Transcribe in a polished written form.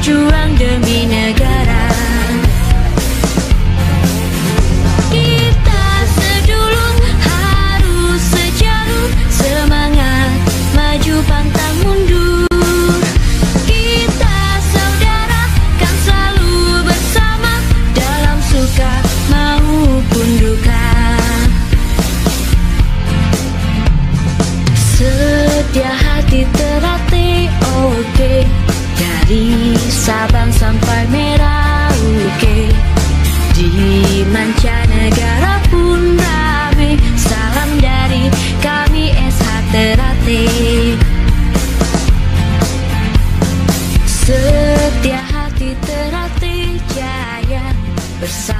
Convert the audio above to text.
berjuang demi negara. Kita sedulur harus sejalan, semangat maju pantang mundur. Kita saudara kan selalu bersama dalam suka maupun duka. Setia hati terlatih, oke. Dari Sabang sampai Merauke, di mancanegara pun rame. Salam dari kami SH Ternate. Setia hati Ternate jaya bersama.